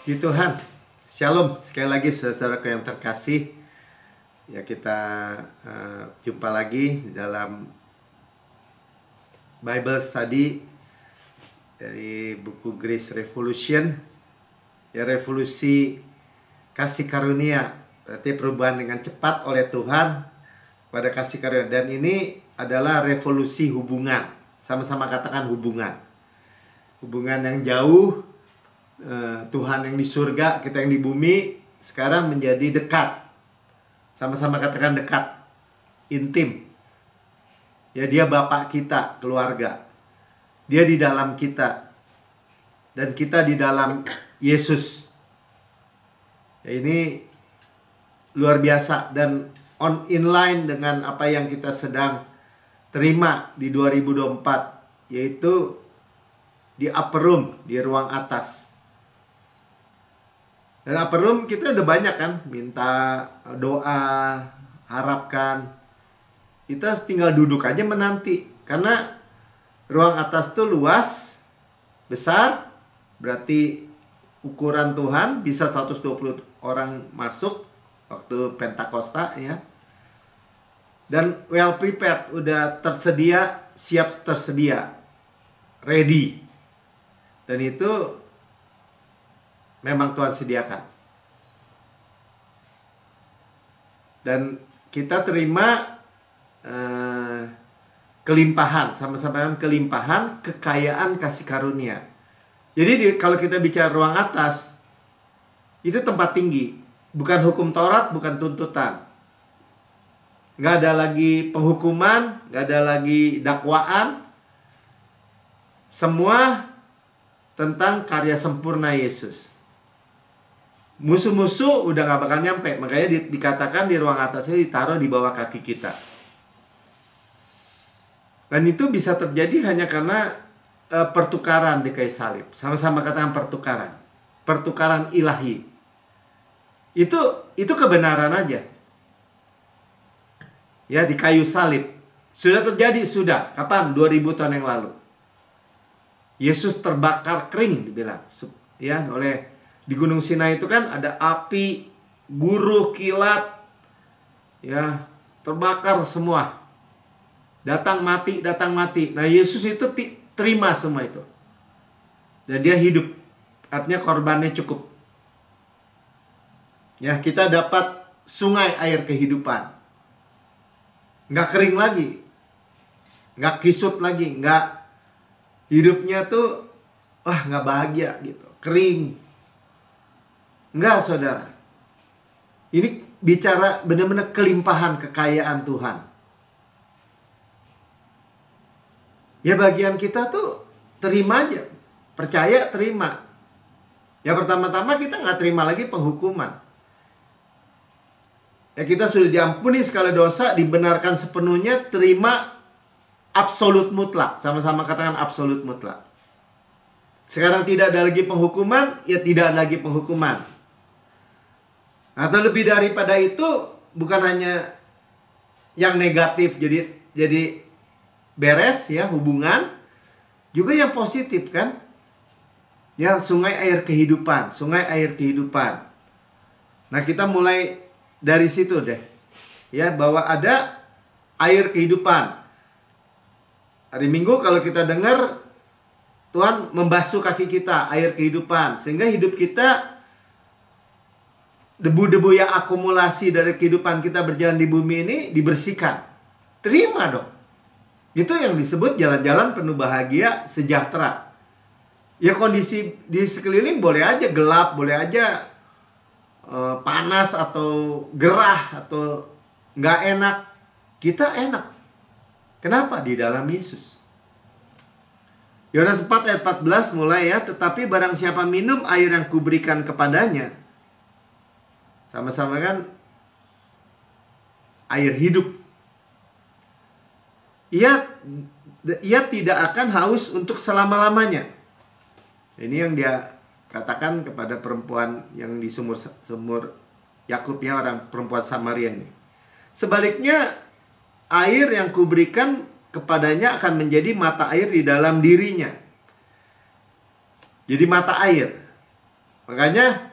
Puji Tuhan, Shalom sekali lagi saudara-saudaraku yang terkasih. Ya kita jumpa lagi dalam Bible Study dari buku Grace Revolution. Ya, revolusi kasih karunia, berarti perubahan dengan cepat oleh Tuhan pada kasih karunia. Dan ini adalah revolusi hubungan, sama-sama katakan hubungan. Hubungan yang jauh, Tuhan yang di surga, kita yang di bumi, sekarang menjadi dekat. Sama-sama katakan dekat, intim. Ya, dia Bapak kita, keluarga. Dia di dalam kita, dan kita di dalam Yesus. Ya, ini luar biasa dan inline dengan apa yang kita sedang terima di 2024, yaitu di upper room, di ruang atas. Dan upper room kita udah banyak kan, minta doa, harapkan. Kita tinggal duduk aja menanti. Karena ruang atas tuh luas, besar, berarti ukuran Tuhan bisa 120 orang masuk waktu Pentakosta ya. Dan well prepared, udah tersedia, siap tersedia, ready. Dan itu memang Tuhan sediakan. Dan kita terima kelimpahan, sama-sama kelimpahan, kekayaan kasih karunia. Jadi kalau kita bicara ruang atas, itu tempat tinggi. Bukan hukum Taurat, bukan tuntutan. Nggak ada lagi penghukuman, nggak ada lagi dakwaan. Semua tentang karya sempurna Yesus. Musuh-musuh udah gak bakal nyampe. Makanya dikatakan di ruang atasnya ditaruh di bawah kaki kita. Dan itu bisa terjadi hanya karena pertukaran di kayu salib. Sama-sama katakan pertukaran. Pertukaran ilahi. Itu kebenaran aja. Ya, di kayu salib. Sudah terjadi, sudah. Kapan? 2000 tahun yang lalu. Yesus terbakar kering, dibilang. Ya, oleh di Gunung Sinai itu kan ada api, guru, kilat, ya, terbakar semua. Datang mati, datang mati. Nah, Yesus itu terima semua itu. Dan dia hidup. Artinya korbannya cukup. Ya, kita dapat sungai air kehidupan. Nggak kering lagi. Nggak kisut lagi. Nggak, hidupnya tuh, nggak bahagia gitu. Kering. Enggak, saudara. Ini bicara benar-benar kelimpahan kekayaan Tuhan. Ya, bagian kita tuh terima aja. Percaya, terima. Ya, pertama-tama kita nggak terima lagi penghukuman. Ya, kita sudah diampuni segala dosa, dibenarkan sepenuhnya, terima absolut mutlak. Sama-sama katakan absolut mutlak. Sekarang tidak ada lagi penghukuman, ya tidak ada lagi penghukuman. Atau lebih daripada itu, bukan hanya yang negatif jadi beres ya hubungan, juga yang positif kan. Ya, sungai air kehidupan, sungai air kehidupan. Nah, kita mulai dari situ deh. Ya, bahwa ada air kehidupan. Hari Minggu kalau kita dengar Tuhan membasuh kaki kita, air kehidupan, sehingga hidup kita, debu-debu yang akumulasi dari kehidupan kita berjalan di bumi ini dibersihkan. Terima dong. Itu yang disebut jalan-jalan penuh bahagia, sejahtera. Ya, kondisi di sekeliling boleh aja gelap, boleh aja panas atau gerah atau nggak enak. Kita enak. Kenapa? Di dalam Yesus. Yohanes 4 ayat 14 mulai ya. Tetapi barang siapa minum air yang kuberikan kepadanya, sama-sama kan air hidup, ia tidak akan haus untuk selama-lamanya. Ini yang dia katakan kepada perempuan yang di sumur Yakub ya, orang perempuan Samaria ini. Sebaliknya, air yang kuberikan kepadanya akan menjadi mata air di dalam dirinya. Jadi mata air. Makanya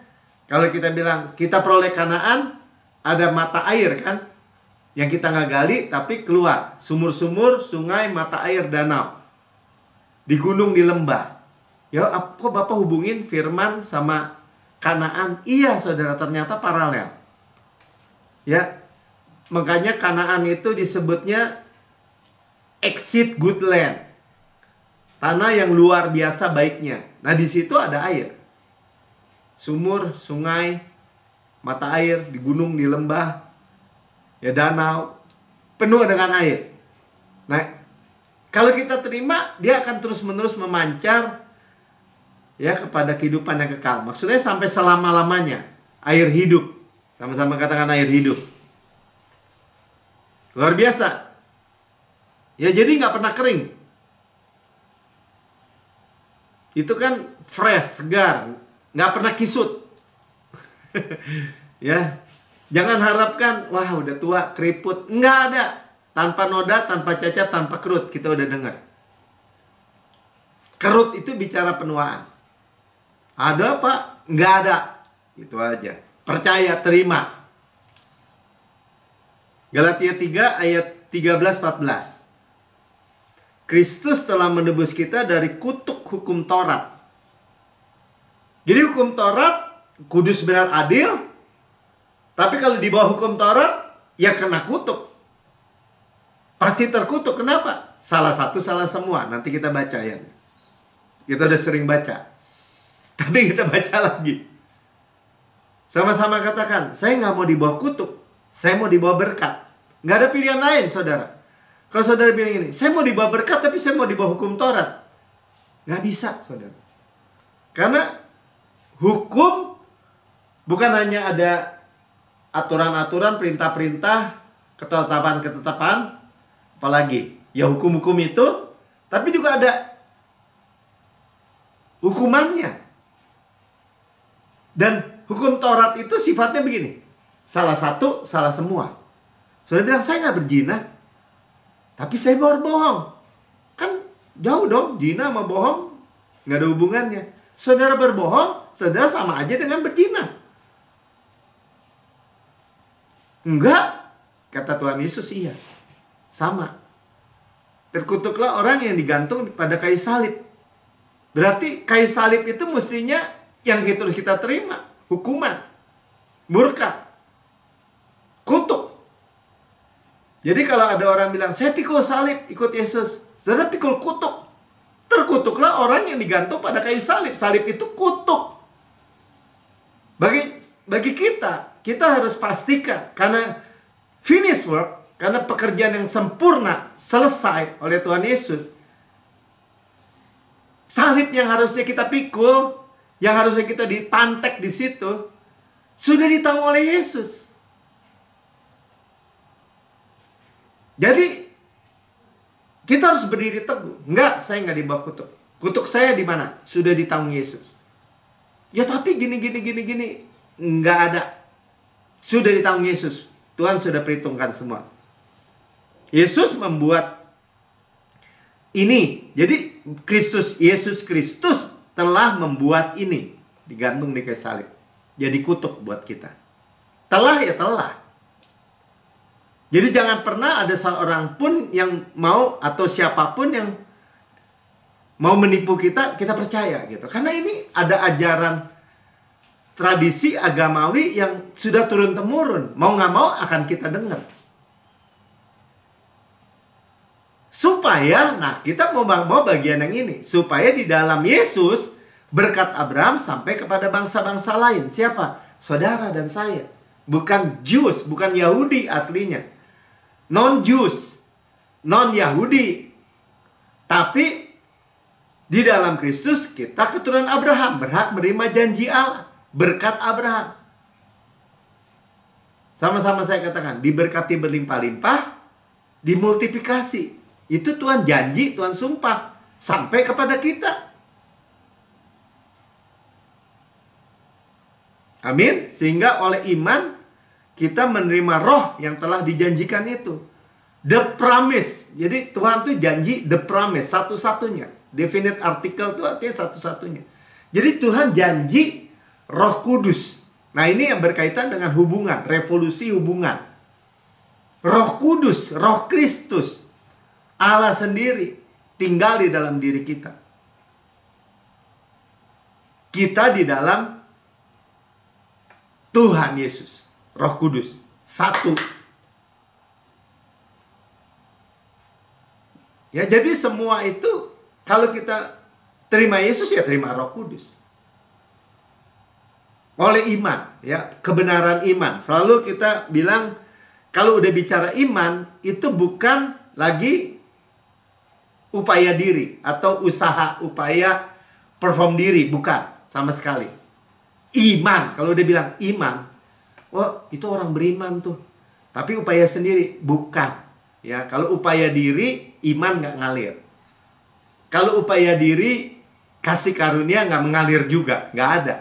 kalau kita bilang kita peroleh Kanaan, ada mata air kan, yang kita nggak gali tapi keluar. Sumur-sumur, sungai, mata air, danau. Di gunung, di lembah. Ya, kok Bapak hubungin firman sama Kanaan? Iya saudara, ternyata paralel. Ya, makanya Kanaan itu disebutnya exceed good land. Tanah yang luar biasa baiknya. Nah, di situ ada air. Sumur, sungai, mata air, di gunung, di lembah, ya danau, penuh dengan air. Nah, kalau kita terima, dia akan terus-menerus memancar ya kepada kehidupan yang kekal. Maksudnya sampai selama-lamanya. Air hidup. Sama-sama katakan air hidup. Luar biasa. Ya, jadi nggak pernah kering. Itu kan fresh, segar, nggak pernah kisut. Ya, jangan harapkan wah udah tua keriput. Nggak ada. Tanpa noda, tanpa cacat, tanpa kerut. Kita udah dengar. Kerut itu bicara penuaan. Ada apa? Nggak ada. Itu aja. Percaya, terima. Galatia 3 ayat 13-14. Kristus telah menebus kita dari kutuk hukum Taurat. Jadi hukum Taurat kudus, benar, adil. Tapi kalau di bawah hukum Taurat, ya kena kutuk. Pasti terkutuk. Kenapa? Salah satu, salah semua. Nanti kita baca ya. Kita udah sering baca. Tapi kita baca lagi. Sama-sama katakan, saya nggak mau di bawah kutuk. Saya mau di bawah berkat. Nggak ada pilihan lain, saudara. Kalau saudara bilang ini, saya mau di bawah berkat, tapi saya mau di bawah hukum Taurat. Nggak bisa, saudara. Karena hukum bukan hanya ada aturan-aturan, perintah-perintah, ketetapan-ketetapan, apalagi ya hukum-hukum itu, tapi juga ada hukumannya. Dan hukum Taurat itu sifatnya begini, salah satu, salah semua. Saudara bilang, saya nggak berzina, tapi saya berbohong. Kan jauh dong, zina sama bohong nggak ada hubungannya. Saudara berbohong, saudara sama aja dengan berzina. Enggak, kata Tuhan Yesus, iya. Sama. Terkutuklah orang yang digantung pada kayu salib. Berarti kayu salib itu mestinya yang harus kita terima. Hukuman. Murka. Kutuk. Jadi kalau ada orang bilang, saya pikul salib, ikut Yesus. Saudara pikul kutuk. Terkutuklah orang yang digantung pada kayu salib. Salib itu kutuk. Bagi kita harus pastikan. Karena finish work, karena pekerjaan yang sempurna selesai oleh Tuhan Yesus. Salib yang harusnya kita pikul, yang harusnya kita dipantek di situ, sudah ditanggung oleh Yesus. Jadi kita harus berdiri teguh. Enggak, saya nggak dibawa kutuk. Kutuk saya di mana? Sudah ditanggung Yesus. Ya tapi gini. Nggak ada. Sudah ditanggung Yesus. Tuhan sudah perhitungkan semua. Yesus membuat ini. Jadi Yesus Kristus telah membuat ini. Digantung di kayu salib. Jadi kutuk buat kita. Telah ya telah. Jadi jangan pernah ada seorang pun yang mau, atau siapapun yang mau menipu kita percaya gitu. Karena ini ada ajaran tradisi agamawi yang sudah turun-temurun. Mau nggak mau akan kita dengar. Supaya, kita mau bagian yang ini. Supaya di dalam Yesus, berkat Abraham sampai kepada bangsa-bangsa lain. Siapa? Saudara dan saya. Bukan Jews, bukan Yahudi aslinya. Non-Jews, non-Yahudi. Tapi di dalam Kristus kita keturunan Abraham, berhak menerima janji Allah, berkat Abraham. Sama-sama saya katakan, diberkati berlimpah-limpah, dimultiplikasi. Itu Tuhan janji, Tuhan sumpah sampai kepada kita. Amin. Sehingga oleh iman kita menerima roh yang telah dijanjikan itu. The promise. Jadi Tuhan tuh janji the promise. Satu-satunya. Definite article itu artinya satu-satunya. Jadi Tuhan janji Roh Kudus. Nah, ini yang berkaitan dengan hubungan, revolusi hubungan. Roh Kudus, Roh Kristus, Allah sendiri tinggal di dalam diri kita. Kita di dalam Tuhan Yesus, Roh Kudus, satu. Ya, jadi semua itu kalau kita terima Yesus, ya terima Roh Kudus. Oleh iman, ya, kebenaran iman. Selalu kita bilang kalau udah bicara iman itu bukan lagi upaya diri atau usaha upaya perform diri, bukan sama sekali. Iman, kalau udah bilang iman, wah itu orang beriman tuh. Tapi upaya sendiri bukan. Ya, kalau upaya diri iman nggak ngalir. Kalau upaya diri kasih karunia nggak mengalir juga, nggak ada.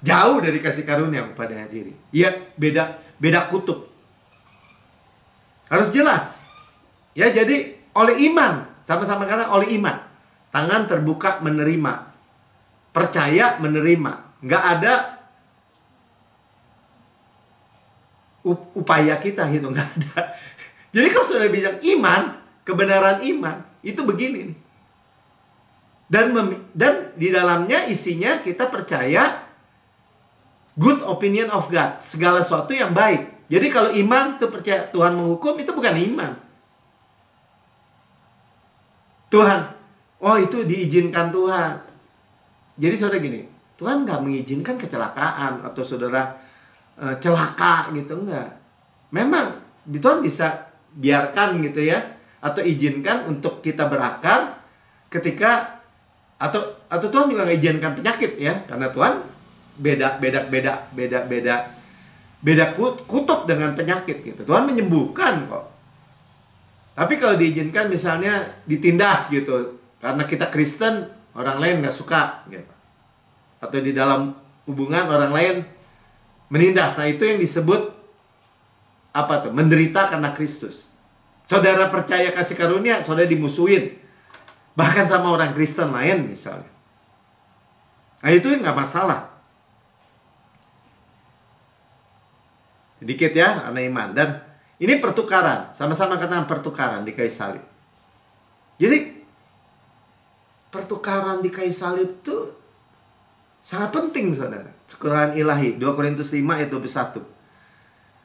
Jauh dari kasih karunia upaya diri. Ya, beda kutub. Harus jelas. Ya, jadi oleh iman, sama-sama kata oleh iman. Tangan terbuka menerima. Percaya menerima. Nggak ada upaya kita gitu, nggak ada. Jadi kalau sudah bilang iman, kebenaran iman, itu begini nih. Dan di dalamnya isinya kita percaya good opinion of God, segala sesuatu yang baik. Jadi kalau iman itu percaya Tuhan menghukum, itu bukan iman. Tuhan, oh itu diizinkan Tuhan. Jadi saudara gini, Tuhan nggak mengizinkan kecelakaan atau saudara celaka gitu, enggak. Memang Tuhan bisa biarkan gitu ya, atau izinkan untuk kita berakar ketika atau Tuhan juga nggak izinkan penyakit ya, karena Tuhan beda kutub dengan penyakit gitu. Tuhan menyembuhkan kok. Tapi kalau diizinkan misalnya ditindas gitu, karena kita Kristen, orang lain nggak suka gitu. Atau di dalam hubungan orang lain menindas. Nah, itu yang disebut apa tuh? Menderita karena Kristus. Saudara percaya kasih karunia, saudara dimusuhin. Bahkan sama orang Kristen lain misalnya. Nah, itu nggak masalah. Sedikit ya, karena iman. Dan ini pertukaran. Sama-sama katakan pertukaran di kayu salib. Jadi, pertukaran di kayu salib itu sangat penting, saudara. Pertukaran ilahi. 2 Korintus 5 ayat 21.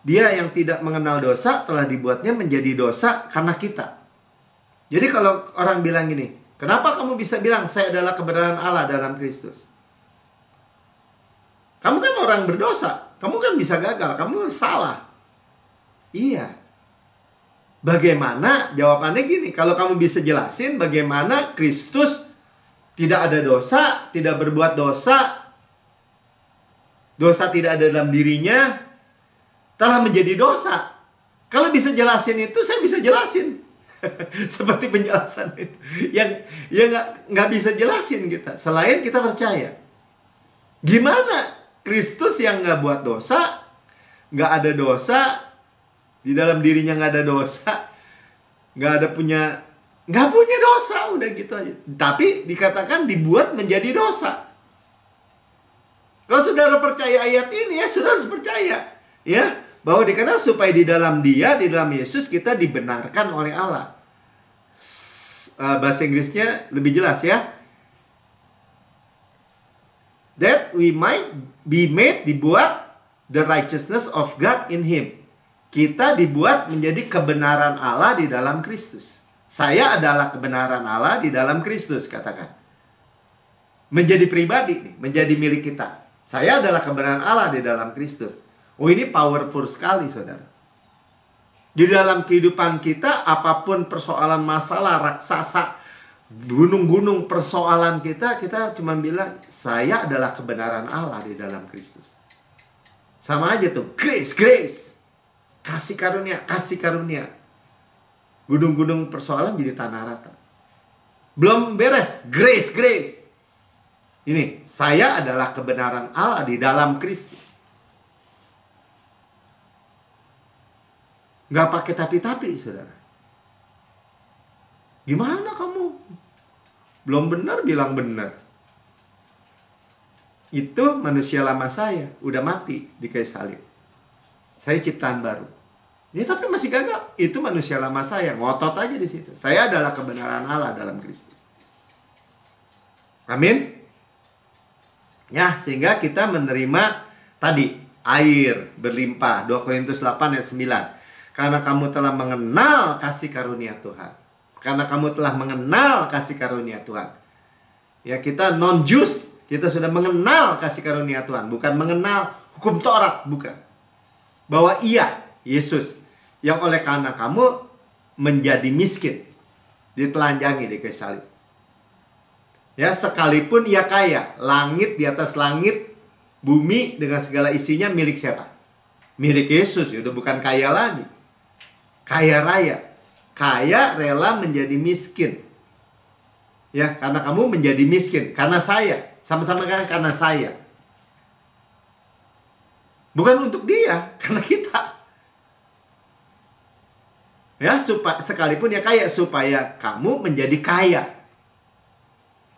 Dia yang tidak mengenal dosa telah dibuatnya menjadi dosa karena kita. Jadi kalau orang bilang gini, kenapa kamu bisa bilang saya adalah kebenaran Allah dalam Kristus? Kamu kan orang berdosa. Kamu kan bisa gagal. Kamu salah. Iya. Bagaimana? Jawabannya gini. Kalau kamu bisa jelasin bagaimana Kristus tidak ada dosa, tidak berbuat dosa, dosa tidak ada dalam dirinya, telah menjadi dosa. Kalau bisa jelasin itu, saya bisa jelasin. Seperti penjelasan itu. Yang nggak bisa jelasin kita. Selain kita percaya. Gimana Kristus yang nggak buat dosa, nggak ada dosa, di dalam dirinya nggak ada dosa, nggak punya dosa, udah gitu aja. Tapi dikatakan dibuat menjadi dosa. Kalau saudara percaya ayat ini, ya saudara harus percaya. Ya. Bahwa dikatakan supaya di dalam Dia, di dalam Yesus kita dibenarkan oleh Allah. Bahasa Inggrisnya lebih jelas ya. That we might be made, dibuat the righteousness of God in Him. Kita dibuat menjadi kebenaran Allah di dalam Kristus. Saya adalah kebenaran Allah di dalam Kristus, katakan. Menjadi pribadi, menjadi milik kita. Saya adalah kebenaran Allah di dalam Kristus. Oh, ini powerful sekali, saudara. Di dalam kehidupan kita, apapun persoalan masalah, raksasa, gunung-gunung persoalan kita cuma bilang, saya adalah kebenaran Allah di dalam Kristus. Sama aja tuh, grace, grace. Kasih karunia, kasih karunia. Gunung-gunung persoalan jadi tanah rata. Belum beres, grace, grace. Ini, saya adalah kebenaran Allah di dalam Kristus. Nggak pakai tapi-tapi, saudara. Gimana kamu? Belum benar, bilang benar. Itu manusia lama saya udah mati di kayu salib. Saya ciptaan baru. Ya tapi masih gagal. Itu manusia lama saya, ngotot aja di situ. Saya adalah kebenaran Allah dalam Kristus. Amin. Ya, sehingga kita menerima tadi air berlimpah. 2 Korintus 8 ayat 9. Karena kamu telah mengenal kasih karunia Tuhan. Karena kamu telah mengenal kasih karunia Tuhan. Ya, kita non-Jews, kita sudah mengenal kasih karunia Tuhan, bukan mengenal hukum Taurat, bukan. Bahwa ia, Yesus, yang oleh karena kamu menjadi miskin, ditelanjangi di kayu salib. Ya, sekalipun ia kaya, langit di atas langit, bumi dengan segala isinya milik siapa? Milik Yesus, ya udah bukan kaya lagi. Kaya raya. Kaya rela menjadi miskin. Ya, karena kamu menjadi miskin, karena saya. Sama-sama kan karena saya. Bukan untuk dia, karena kita. Ya, sekalipun ya kaya, supaya kamu menjadi kaya.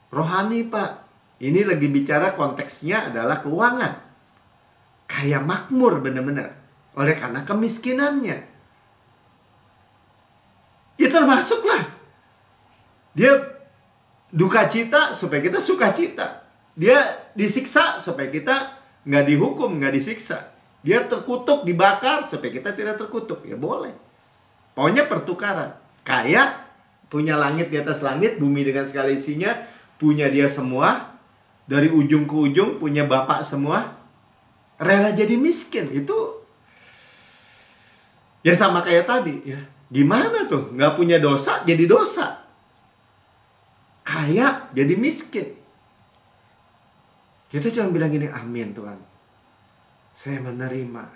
Rohani, Pak. Ini lagi bicara konteksnya adalah keuangan. Kaya makmur benar-benar. Oleh karena kemiskinannya. Ya termasuklah. Dia duka cita supaya kita suka cita. Dia disiksa supaya kita nggak dihukum, nggak disiksa. Dia terkutuk, dibakar supaya kita tidak terkutuk. Ya boleh. Pokoknya pertukaran. Kaya, punya langit di atas langit, bumi dengan segala isinya, punya dia semua, dari ujung ke ujung, punya bapak semua, rela jadi miskin. Itu ya sama kayak tadi ya. Gimana tuh? Nggak punya dosa, jadi dosa. Kaya, jadi miskin. Kita cuma bilang gini, amin Tuhan. Saya menerima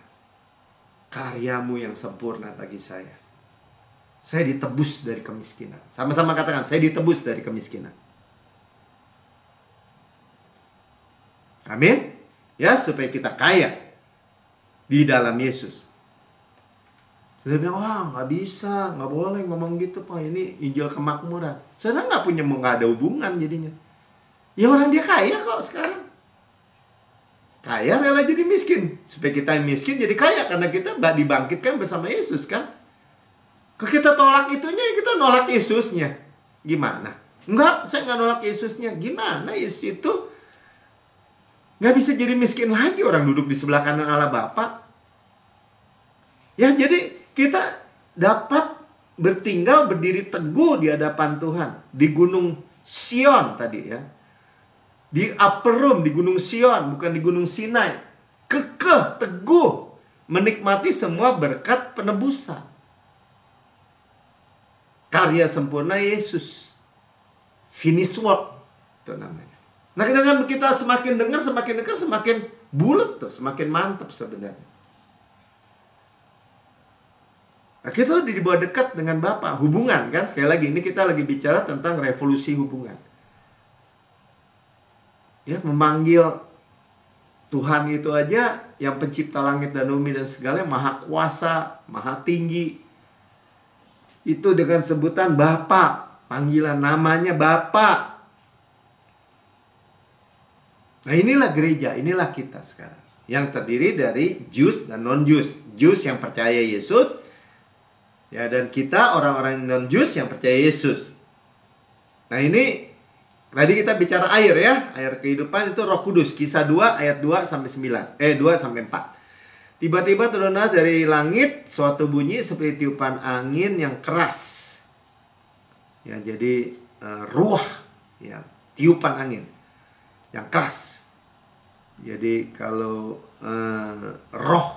karyamu yang sempurna bagi saya. Saya ditebus dari kemiskinan. Sama-sama katakan, saya ditebus dari kemiskinan. Amin. Ya, supaya kita kaya di dalam Yesus. Saya bilang, wah nggak bisa, nggak boleh ngomong gitu Pak. Ini Injil kemakmuran. Saya nggak ada hubungan jadinya. Ya orang dia kaya kok sekarang. Kaya rela jadi miskin. Supaya kita miskin jadi kaya. Karena kita dibangkitkan bersama Yesus kan. Kalau kita tolak itunya, kita nolak Yesusnya. Gimana? Enggak, saya nggak nolak Yesusnya. Gimana Yesus itu nggak bisa jadi miskin lagi, orang duduk di sebelah kanan Allah Bapa. Ya, jadi kita dapat bertinggal, berdiri teguh di hadapan Tuhan. Di Gunung Sion tadi ya. Di upper room, di Gunung Sion, bukan di Gunung Sinai. Kekeh, teguh. Menikmati semua berkat penebusan. Karya sempurna Yesus. Finish work. Itu namanya. Nah, dengan kita semakin dengar, semakin bulat tuh. Semakin mantap sebenarnya. Nah, kita udah dibawa dekat dengan Bapa. Hubungan kan. Sekali lagi, ini kita lagi bicara tentang revolusi hubungan. Ya, memanggil Tuhan itu aja, yang pencipta langit dan bumi dan segala, maha kuasa, maha tinggi. Itu dengan sebutan Bapa. Panggilan namanya Bapa. Nah inilah gereja, inilah kita sekarang. Yang terdiri dari Jews dan non-Jews. Jews yang percaya Yesus. Ya, dan kita orang-orang non-Jews yang percaya Yesus. Nah ini, tadi kita bicara air ya. Air kehidupan itu Roh Kudus. Kisah 2 ayat 2 sampai 4. Tiba-tiba turunlah dari langit suatu bunyi seperti tiupan angin yang keras. Ya, jadi ruah, ya, tiupan angin yang keras. Jadi kalau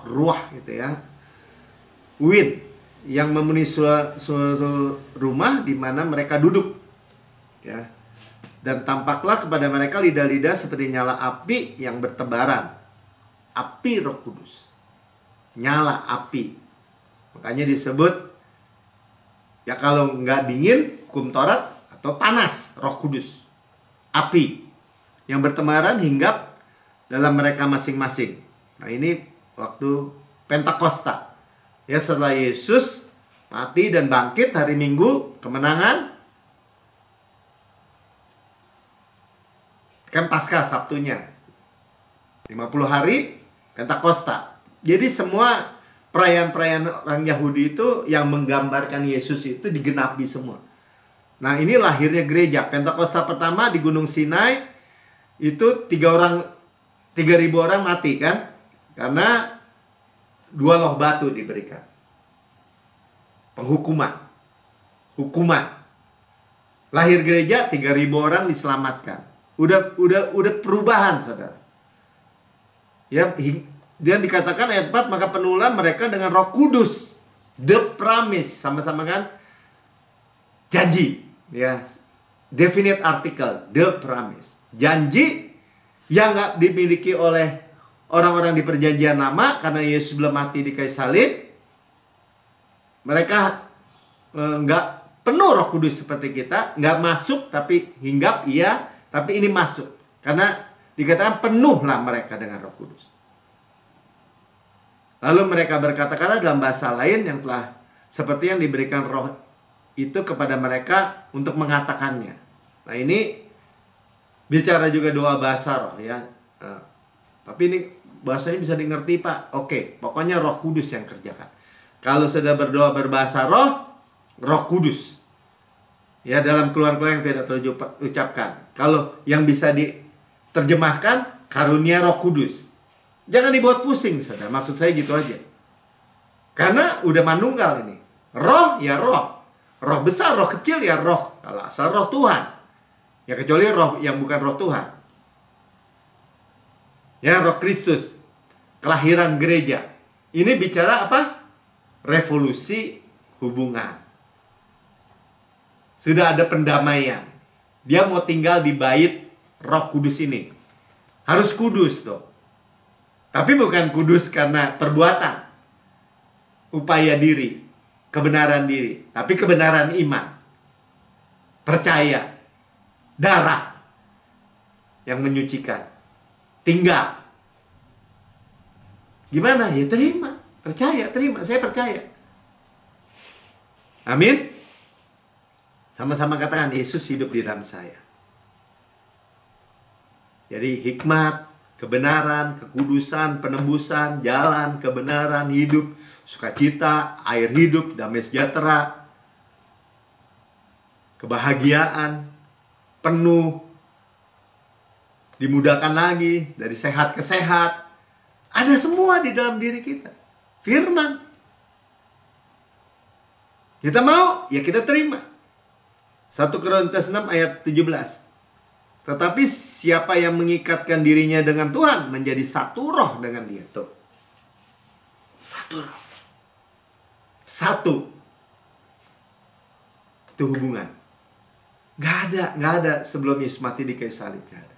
ruah gitu ya. Wind yang memenuhi suatu rumah di mana mereka duduk. Ya. Dan tampaklah kepada mereka lidah-lidah seperti nyala api yang bertebaran. Api Roh Kudus. Nyala api. Makanya disebut, ya kalau nggak dingin, hukum Taurat, atau panas, Roh Kudus. Api. Yang bertebaran hinggap dalam mereka masing-masing. Nah ini waktu Pentakosta. Ya setelah Yesus mati dan bangkit hari Minggu, kemenangan. Kan Paskah Sabtunya. 50 hari Pentakosta. Jadi semua perayaan-perayaan orang Yahudi itu yang menggambarkan Yesus itu digenapi semua. Nah, ini lahirnya gereja. Pentakosta pertama di Gunung Sinai itu 3.000 orang mati kan? Karena 2 loh batu diberikan. Penghukuman. Hukuman. Lahir gereja 3.000 orang diselamatkan. Udah perubahan, saudara. Ya, dia dikatakan ayat 4, maka penuhlah mereka dengan Roh Kudus. The promise, sama-sama kan? Janji, ya. Definite article, the promise. Janji yang nggak dimiliki oleh orang-orang di perjanjian lama karena Yesus belum mati di kayu salib. Mereka nggak penuh Roh Kudus seperti kita, nggak masuk tapi hinggap iya, tapi ini masuk karena dikatakan penuhlah mereka dengan Roh Kudus. Lalu mereka berkata-kata dalam bahasa lain yang telah seperti yang diberikan Roh itu kepada mereka untuk mengatakannya. Nah, ini bicara juga doa bahasa roh ya. Tapi ini bahasanya bisa dimengerti, Pak. Oke, pokoknya Roh Kudus yang kerjakan. Kalau sudah berdoa berbahasa roh, Roh Kudus. Ya, dalam keluhan-keluhan yang tidak terucapkan. Kalau yang bisa diterjemahkan, karunia Roh Kudus. Jangan dibuat pusing, saudara. Maksud saya gitu aja. Karena udah manunggal ini. Roh, ya roh. Roh besar, roh kecil, ya roh. Kalau asal roh Tuhan. Ya kecuali roh yang bukan roh Tuhan. Ya, Roh Kristus. Kelahiran gereja. Ini bicara apa? Revolusi hubungan. Sudah ada pendamaian. Dia mau tinggal di bait Roh Kudus ini. Harus kudus tuh. Tapi bukan kudus karena perbuatan. Upaya diri. Kebenaran diri. Tapi kebenaran iman. Percaya. Darah. Yang menyucikan. Tinggal. Gimana? Ya terima. Percaya, terima. Saya percaya. Amin. Sama-sama katakan, Yesus hidup di dalam saya. Jadi hikmat, kebenaran, kekudusan, penebusan, jalan, kebenaran, hidup, sukacita, air hidup, damai sejahtera, kebahagiaan, penuh, dimudahkan lagi, dari sehat ke sehat. Ada semua di dalam diri kita. Firman. Kita mau, ya kita terima. 1 Korintus 6 ayat 17. Tetapi siapa yang mengikatkan dirinya dengan Tuhan menjadi satu roh dengan dia. Tuh. Satu roh. Satu. Itu hubungan. Gak ada sebelum Yesus mati di kayu salib. Gak ada.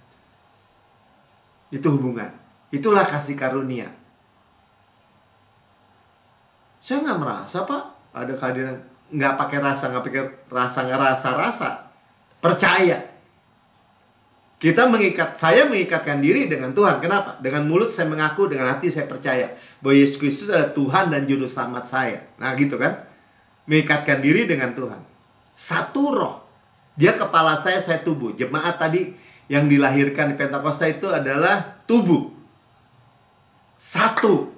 Itu hubungan. Itulah kasih karunia. Saya nggak merasa, Pak, ada kehadiran. Nggak pakai rasa, nggak pakai rasa, nggak rasa. Percaya. Saya mengikatkan diri dengan Tuhan. Kenapa? Dengan mulut saya mengaku, dengan hati saya percaya bahwa Yesus Kristus adalah Tuhan dan Juru Selamat saya. Nah gitu kan. Mengikatkan diri dengan Tuhan. Satu roh. Dia kepala saya tubuh. Jemaat tadi yang dilahirkan di Pentakosta itu adalah tubuh. Satu.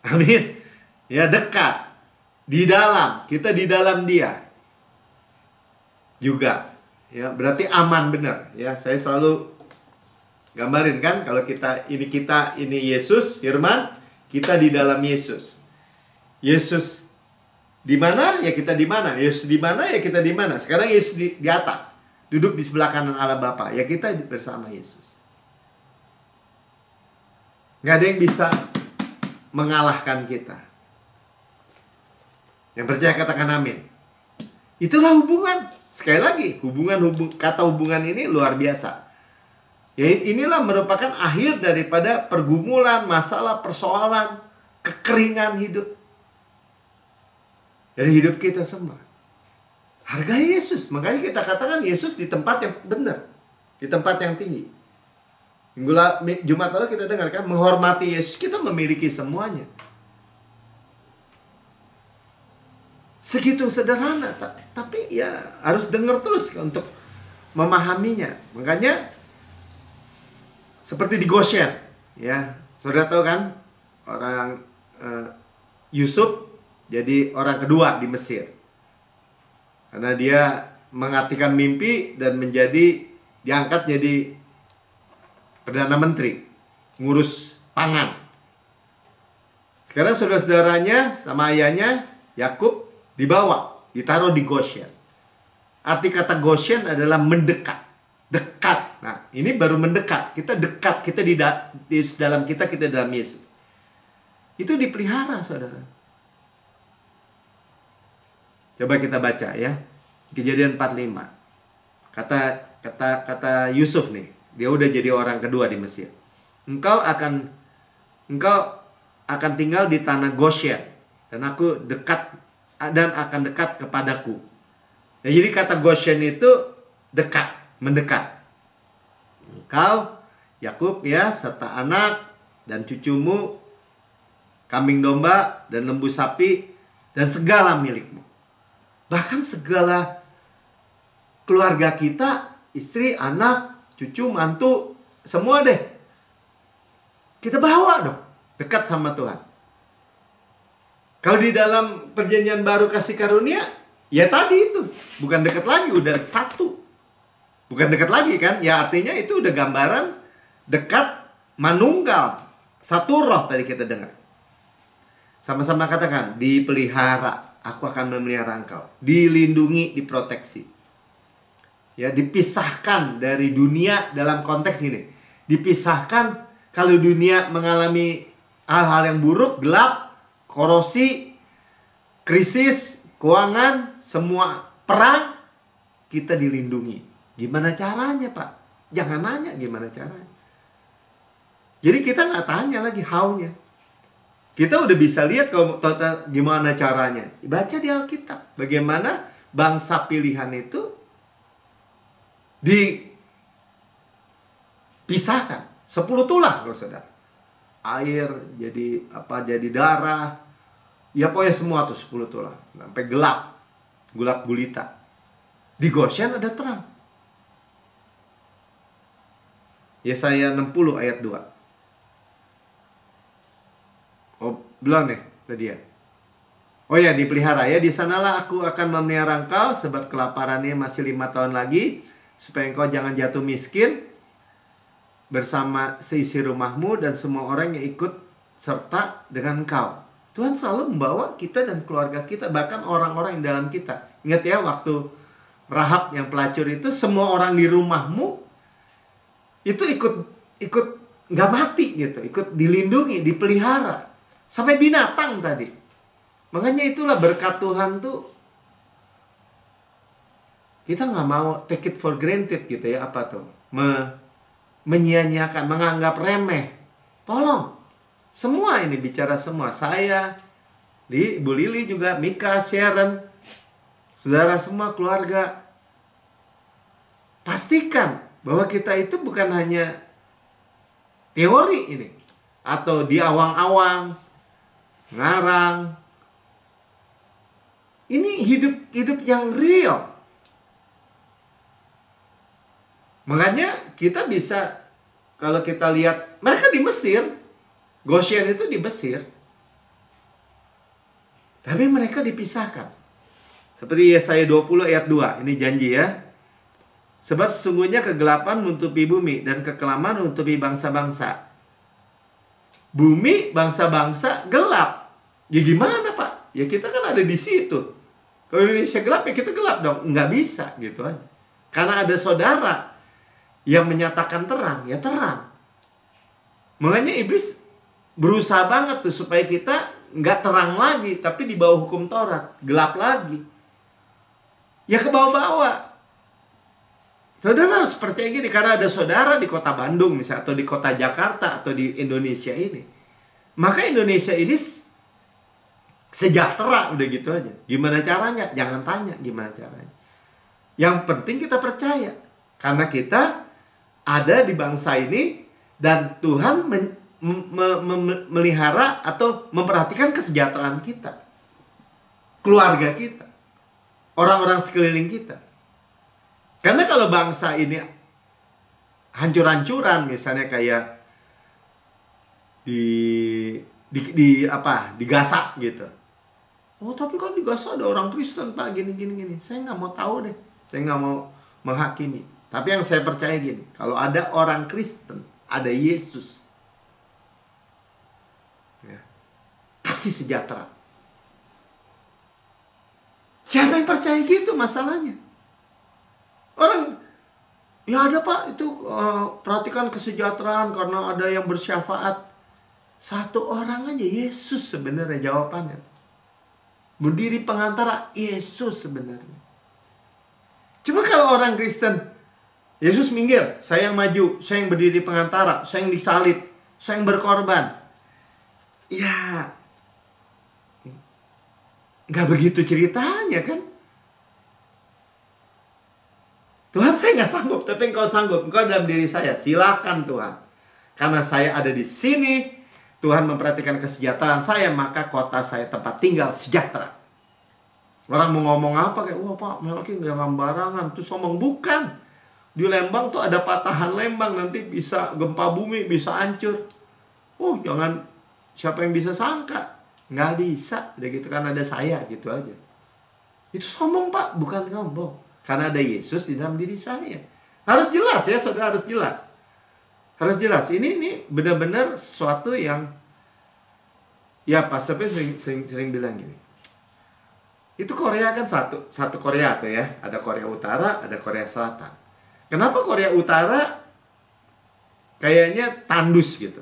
Amin. Ya, dekat. Di dalam. Kita di dalam dia. Juga. Ya, berarti aman benar. Ya, saya selalu gambarin kan. Kalau kita, ini Yesus, firman. Kita di dalam Yesus. Yesus di mana? Ya kita di mana. Yesus di mana? Ya kita di mana. Sekarang Yesus di atas. Duduk di sebelah kanan Allah Bapa. Ya kita bersama Yesus. Nggak ada yang bisa mengalahkan kita. Yang percaya katakan amin. Itulah hubungan. Sekali lagi, kata hubungan ini luar biasa. Ya, inilah merupakan akhir daripada pergumulan, masalah, persoalan, kekeringan hidup. Dari hidup kita semua. Hargai Yesus. Makanya kita katakan Yesus di tempat yang benar. Di tempat yang tinggi. Jumat lalu kita dengarkan menghormati Yesus, kita memiliki semuanya. Segitu sederhana, tapi ya harus dengar terus untuk memahaminya. Makanya seperti di Goshen, ya. Saudara tahu kan, orang Yusuf jadi orang kedua di Mesir. Karena dia mengartikan mimpi dan diangkat jadi Perdana Menteri, ngurus pangan. Sekarang saudara-saudaranya sama ayahnya, Yakub, dibawa, ditaruh di Goshen. Arti kata Goshen adalah mendekat, dekat. Nah, ini baru mendekat, kita dekat, kita di dalam kita dalam Yesus. Itu dipelihara, saudara. Coba kita baca ya, Kejadian 45. Kata Yusuf nih, dia udah jadi orang kedua di Mesir. Engkau akan tinggal di tanah Goshen, dan aku akan dekat kepadaku. Nah, jadi kata Goshen itu dekat, mendekat. Engkau, Yakub ya, serta anak dan cucumu, kambing domba dan lembu sapi, dan segala milikmu. Bahkan segala keluarga kita, istri, anak, cucu, mantu, semua deh. Kita bawa dong, dekat sama Tuhan. Kalau di dalam perjanjian baru kasih karunia, ya tadi itu, bukan dekat lagi, udah satu. Bukan dekat lagi kan, ya artinya itu udah gambaran dekat, manunggal, satu roh tadi kita dengar. Sama-sama katakan, dipelihara, aku akan memelihara engkau. Dilindungi, diproteksi. Ya, dipisahkan dari dunia dalam konteks ini. Dipisahkan kalau dunia mengalami hal-hal yang buruk, gelap, korosi, krisis, keuangan, semua perang, kita dilindungi. Gimana caranya, Pak? Jangan nanya gimana caranya. Jadi kita nggak tanya lagi how-nya. Kita udah bisa lihat kalau gimana caranya. Baca di Alkitab. Bagaimana bangsa pilihan itu dipisahkan. 10 tulah, kalau saudara. Air jadi jadi darah. Ya pokoknya semua tuh 10 tulah. Sampai gelap gulita. Di Goshen ada terang. Yesaya 60 ayat 2. Oh, belum nih tadi ya. Oh ya, dipelihara ya. Di sanalah aku akan memelihara engkau, sebab kelaparannya masih 5 tahun lagi, supaya engkau jangan jatuh miskin bersama seisi rumahmu dan semua orang yang ikut serta dengan engkau. Tuhan selalu membawa kita dan keluarga kita, bahkan orang-orang yang dalam kita. Ingat ya, waktu Rahab yang pelacur itu, semua orang di rumahmu itu ikut nggak mati gitu, ikut dilindungi, dipelihara. Sampai binatang tadi. Makanya itulah berkat Tuhan tuh, kita nggak mau take it for granted gitu ya, apa tuh? Menyia-nyiakan, menganggap remeh. Tolong. Semua ini bicara semua. Saya, Bu Lili juga, Mika, Sharon, saudara semua, keluarga. Pastikan bahwa kita itu bukan hanya teori ini. Atau di awang-awang, ngarang. Ini hidup yang real. Makanya kita bisa, kalau kita lihat, mereka di Mesir, Goshen itu di Mesir, tapi mereka dipisahkan. Seperti Yesaya 20 ayat 2, ini janji ya. Sebab sesungguhnya kegelapan menutupi bumi dan kekelaman menutupi bangsa-bangsa. Bumi, bangsa-bangsa gelap. Ya gimana, Pak? Ya kita kan ada di situ. Kalau Indonesia gelap, ya kita gelap dong. Nggak bisa gitu aja. Karena ada saudara yang menyatakan terang, ya terang. Makanya iblis berusaha banget tuh supaya kita nggak terang lagi, tapi di bawah hukum Taurat, gelap lagi. Ya ke bawah-bawah. Saudara harus percaya gini, karena ada saudara di kota Bandung misalnya, atau di kota Jakarta, atau di Indonesia ini. Maka Indonesia ini sejahtera, udah gitu aja. Gimana caranya? Jangan tanya gimana caranya. Yang penting kita percaya. Karena kita ada di bangsa ini, dan Tuhan memelihara atau memperhatikan kesejahteraan kita, keluarga kita, orang-orang sekeliling kita. Karena kalau bangsa ini hancur-hancuran, misalnya kayak digasak gitu. Oh, tapi kan digasak ada orang Kristen, Pak, gini. Saya nggak mau tahu deh. Saya nggak mau menghakimi. Tapi yang saya percaya gini, kalau ada orang Kristen, ada Yesus, ya, pasti sejahtera. Siapa yang percaya gitu masalahnya? Orang, ya ada Pak, itu perhatikan kesejahteraan karena ada yang bersyafaat. Satu orang aja, Yesus sebenarnya jawabannya. Berdiri pengantara, Yesus sebenarnya. Cuma kalau orang Kristen, Yesus minggir, saya yang maju, saya yang berdiri pengantara, saya yang disalib, saya yang berkorban. Ya, nggak begitu ceritanya kan? Tuhan, saya nggak sanggup, tapi Engkau sanggup. Engkau dalam diri saya, silakan Tuhan. Karena saya ada di sini, Tuhan memperhatikan kesejahteraan saya, maka kota saya tempat tinggal sejahtera. Orang mau ngomong apa kayak, wah Pak, Melki nggak sembarangan, tuh sombong. Bukan. Di Lembang tuh ada patahan Lembang, nanti bisa gempa bumi, bisa hancur. Oh, jangan, siapa yang bisa sangka? Nggak bisa, udah gitu kan ada saya, gitu aja. Itu sombong Pak, bukan sombong. Karena ada Yesus di dalam diri saya. Harus jelas ya, saudara, harus jelas. Harus jelas. Ini benar-benar sesuatu yang, ya Pastor P sering bilang gini. Itu Korea kan satu Korea tuh ya. Ada Korea Utara, ada Korea Selatan. Kenapa Korea Utara kayaknya tandus gitu?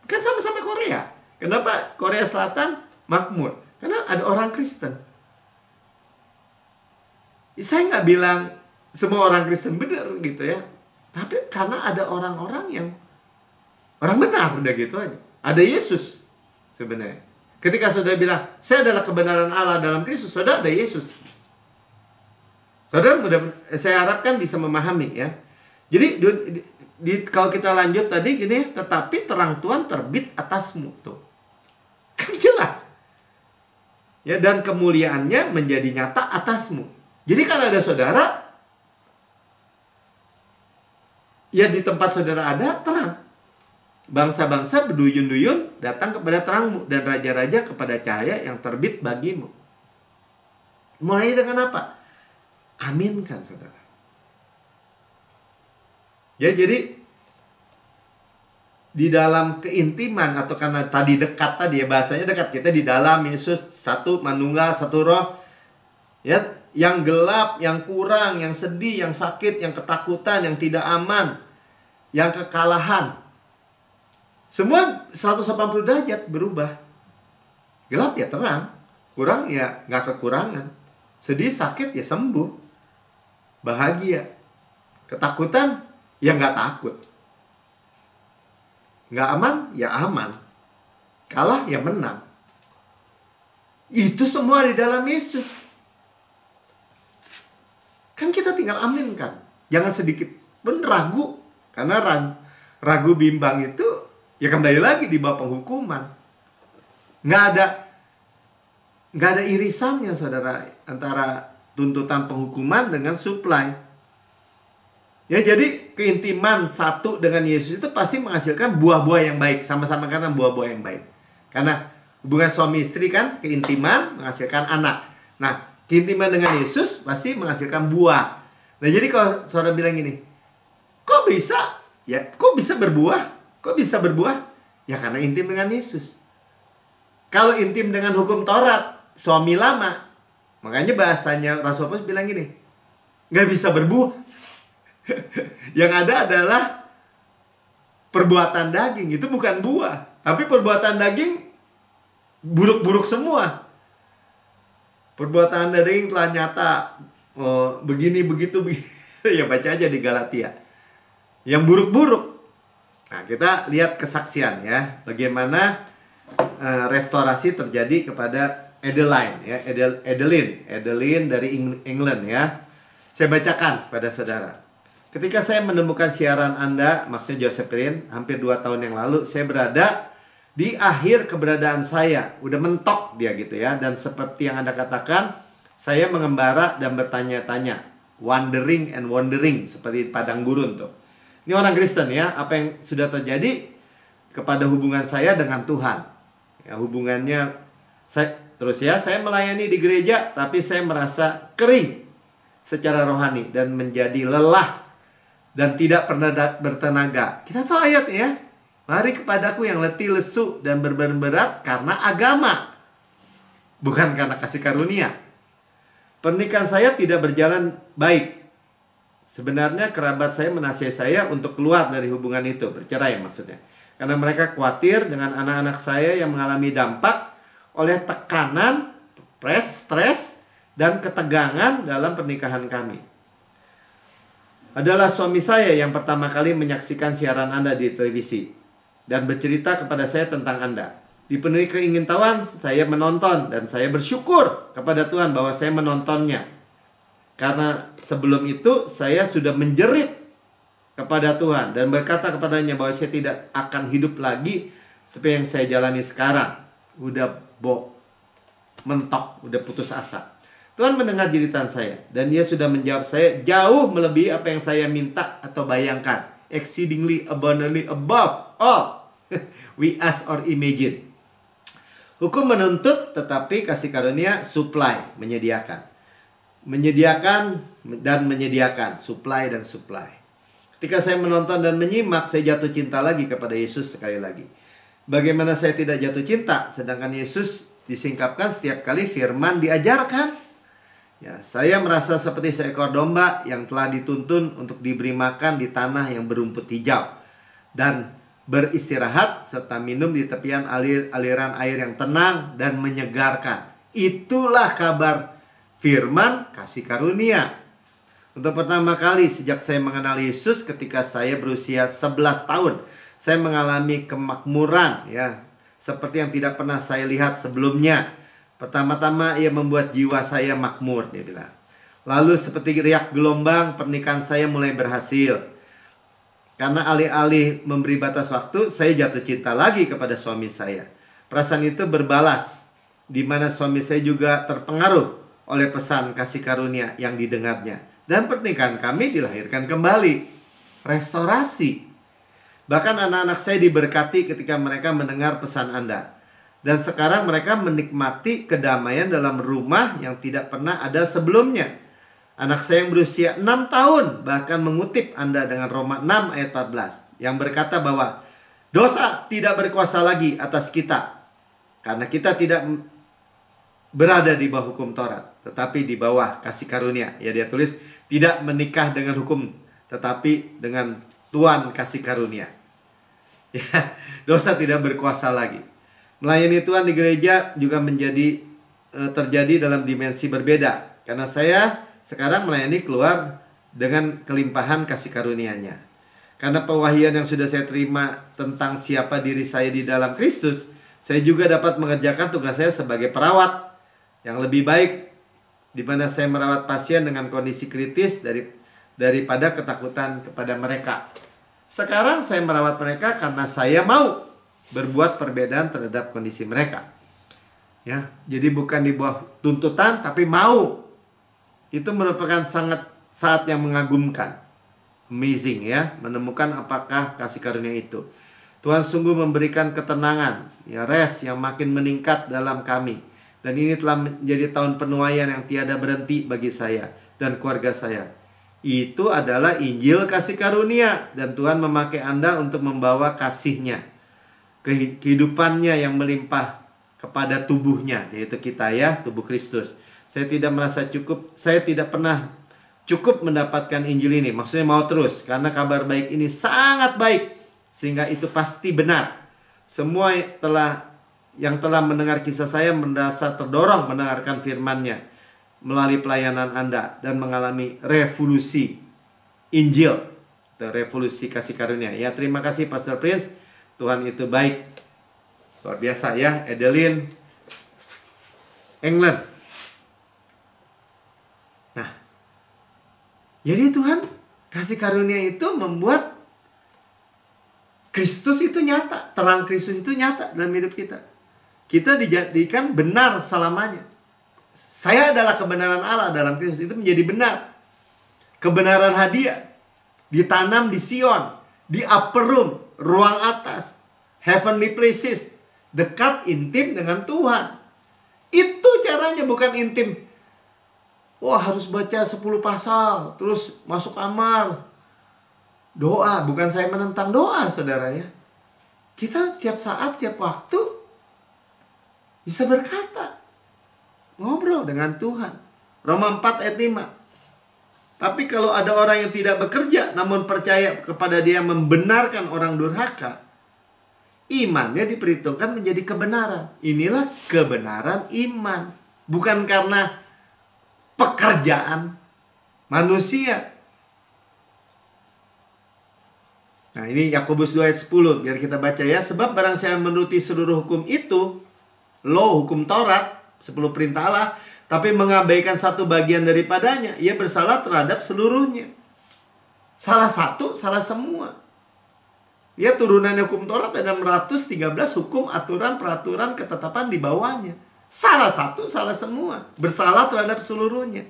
Kan sama-sama Korea. Kenapa Korea Selatan makmur? Karena ada orang Kristen. Saya nggak bilang semua orang Kristen benar gitu ya. Tapi karena ada orang-orang yang orang benar, udah gitu aja. Ada Yesus sebenarnya. Ketika saudara bilang, saya adalah kebenaran Allah dalam Kristus, saudara ada Yesus. Saudara, saya harapkan bisa memahami ya. Jadi kalau kita lanjut tadi gini, tetapi terang Tuhan terbit atasmu tuh. Kan jelas. Ya, dan kemuliaannya menjadi nyata atasmu. Jadi kalau ada saudara, ya di tempat saudara ada terang. Bangsa-bangsa berduyun-duyun datang kepada terangmu, dan raja-raja kepada cahaya yang terbit bagimu. Mulai dengan apa? Aminkan saudara. Ya, jadi di dalam keintiman, atau karena tadi dekat tadi ya, bahasanya dekat, kita di dalam Yesus, satu manunggal, satu roh. Ya, yang gelap, yang kurang, yang sedih, yang sakit, yang ketakutan, yang tidak aman, yang kekalahan, semua 180 derajat berubah. Gelap ya terang, kurang ya nggak kekurangan, sedih sakit ya sembuh, bahagia, ketakutan ya nggak takut, nggak aman ya aman, kalah ya menang. Itu semua di dalam Yesus. Kan kita tinggal aminkan. Jangan sedikit pun ragu. Karena ragu bimbang itu ya kembali lagi di bawah penghukuman. Nggak ada irisannya saudara, antara tuntutan penghukuman dengan supply. Ya, jadi keintiman satu dengan Yesus itu pasti menghasilkan buah-buah yang baik. Sama-sama kata buah-buah yang baik. Karena hubungan suami istri kan, keintiman menghasilkan anak. Nah, keintiman dengan Yesus pasti menghasilkan buah. Nah, jadi kalau saudara bilang gini, kok bisa? Ya, kok bisa berbuah? Kok bisa berbuah? Ya karena intim dengan Yesus. Kalau intim dengan hukum Taurat, suami lama, makanya bahasanya Rasul Paulus bilang gini, nggak bisa berbuah. Yang ada adalah perbuatan daging. Itu bukan buah, tapi perbuatan daging buruk-buruk semua. Perbuatan daging telah nyata, begini, begitu, begitu. Ya baca aja di Galatia. Yang buruk-buruk. Nah, kita lihat kesaksian ya, bagaimana restorasi terjadi kepada Adeline ya, Adeline dari England ya. Saya bacakan kepada saudara. Ketika saya menemukan siaran Anda, maksudnya Josephine, hampir 2 tahun yang lalu, saya berada di akhir keberadaan saya. Udah mentok dia gitu ya. Dan seperti yang Anda katakan, saya mengembara dan bertanya-tanya. Wandering and wandering, seperti padang gurun tuh. Ini orang Kristen ya, apa yang sudah terjadi kepada hubungan saya dengan Tuhan. Ya, hubungannya saya melayani di gereja, tapi saya merasa kering secara rohani dan menjadi lelah dan tidak pernah bertenaga. Kita tahu ayat ya. Mari kepadaku yang letih, lesu dan berbeban berat karena agama, bukan karena kasih karunia. Pernikahan saya tidak berjalan baik. Sebenarnya kerabat saya menasihati saya untuk keluar dari hubungan itu, bercerai maksudnya. Karena mereka khawatir dengan anak-anak saya yang mengalami dampak oleh tekanan, stres, dan ketegangan dalam pernikahan kami. Adalah suami saya yang pertama kali menyaksikan siaran Anda di televisi dan bercerita kepada saya tentang Anda. Dipenuhi keingintahuan, saya menonton dan saya bersyukur kepada Tuhan bahwa saya menontonnya. Karena sebelum itu saya sudah menjerit kepada Tuhan dan berkata kepadanya bahwa saya tidak akan hidup lagi seperti yang saya jalani sekarang. Udah mentok, udah putus asa. Tuhan mendengar jeritan saya dan dia sudah menjawab saya jauh melebihi apa yang saya minta atau bayangkan. Exceedingly abundantly above all we ask or imagine. Hukum menuntut, tetapi kasih karunia supply, menyediakan. Menyediakan dan menyediakan, supply dan supply. Ketika saya menonton dan menyimak, saya jatuh cinta lagi kepada Yesus sekali lagi. Bagaimana saya tidak jatuh cinta, sedangkan Yesus disingkapkan setiap kali firman diajarkan. Ya, saya merasa seperti seekor domba yang telah dituntun untuk diberi makan di tanah yang berumput hijau dan beristirahat serta minum di tepian aliran air yang tenang dan menyegarkan. Itulah kabar firman kasih karunia. Untuk pertama kali sejak saya mengenal Yesus ketika saya berusia 11 tahun, saya mengalami kemakmuran ya, seperti yang tidak pernah saya lihat sebelumnya. Pertama-tama ia membuat jiwa saya makmur, dia bilang. Lalu seperti riak gelombang, pernikahan saya mulai berhasil. Karena alih-alih memberi batas waktu, saya jatuh cinta lagi kepada suami saya. Perasaan itu berbalas, di mana suami saya juga terpengaruh oleh pesan kasih karunia yang didengarnya. Dan pernikahan kami dilahirkan kembali. Restorasi. Bahkan anak-anak saya diberkati ketika mereka mendengar pesan Anda. Dan sekarang mereka menikmati kedamaian dalam rumah yang tidak pernah ada sebelumnya. Anak saya yang berusia 6 tahun bahkan mengutip Anda dengan Roma 6 ayat 14. Yang berkata bahwa dosa tidak berkuasa lagi atas kita. Karena kita tidak berada di bawah hukum Taurat, tetapi di bawah kasih karunia. Ya, dia tulis tidak menikah dengan hukum, tetapi dengan Tuhan kasih karunia. Ya, dosa tidak berkuasa lagi. Melayani Tuhan di gereja juga terjadi dalam dimensi berbeda. Karena saya sekarang melayani keluar dengan kelimpahan kasih karunia-Nya. Karena pewahyuan yang sudah saya terima tentang siapa diri saya di dalam Kristus, saya juga dapat mengerjakan tugas saya sebagai perawat yang lebih baik, di mana saya merawat pasien dengan kondisi kritis daripada ketakutan kepada mereka. Sekarang saya merawat mereka karena saya mau berbuat perbedaan terhadap kondisi mereka. Ya, jadi bukan di bawah tuntutan, tapi mau. Itu merupakan saat yang mengagumkan. Amazing ya, menemukan apakah kasih karunia itu. Tuhan sungguh memberikan ketenangan, ya, rest yang makin meningkat dalam kami. Dan ini telah menjadi tahun penuaian yang tiada berhenti bagi saya dan keluarga saya. Itu adalah Injil kasih karunia. Dan Tuhan memakai Anda untuk membawa kasih-Nya, kehidupannya yang melimpah kepada tubuhnya, yaitu kita ya, tubuh Kristus. Saya tidak merasa cukup. Saya tidak pernah cukup mendapatkan Injil ini. Maksudnya mau terus. Karena kabar baik ini sangat baik. Sehingga itu pasti benar. Semua yang telah mendengar kisah saya merasa terdorong mendengarkan firman-Nya melalui pelayanan Anda dan mengalami revolusi Injil, revolusi kasih karunia. Ya, terima kasih Pastor Prince. Tuhan itu baik. Luar biasa ya, Adeline, England. Nah, jadi Tuhan kasih karunia itu membuat Kristus itu nyata, terang Kristus itu nyata dalam hidup kita. Kita dijadikan benar selamanya. Saya adalah kebenaran Allah dalam Kristus. Itu menjadi benar. Kebenaran hadiah ditanam di Sion. di upper room, ruang atas, heavenly places, dekat intim dengan Tuhan. Itu caranya, bukan intim. Wah, harus baca 10 pasal, terus masuk kamar. Doa, bukan saya menentang doa, saudara ya. Kita setiap saat, setiap waktu bisa berkata, ngobrol dengan Tuhan. Roma 4 ayat 5. Tapi kalau ada orang yang tidak bekerja, namun percaya kepada Dia yang membenarkan orang durhaka, imannya diperhitungkan menjadi kebenaran. Inilah kebenaran iman. Bukan karena pekerjaan manusia. Nah, ini Yakobus 2 ayat 10. Biar kita baca ya. Sebab barang siapa menuruti seluruh hukum itu, law, hukum Taurat, 10 perintah Allah, tapi mengabaikan satu bagian daripadanya, ia bersalah terhadap seluruhnya. Salah satu, salah semua. Ya, turunan hukum Taurat ada 613 hukum, aturan, peraturan, ketetapan di bawahnya. Salah satu, salah semua. Bersalah terhadap seluruhnya.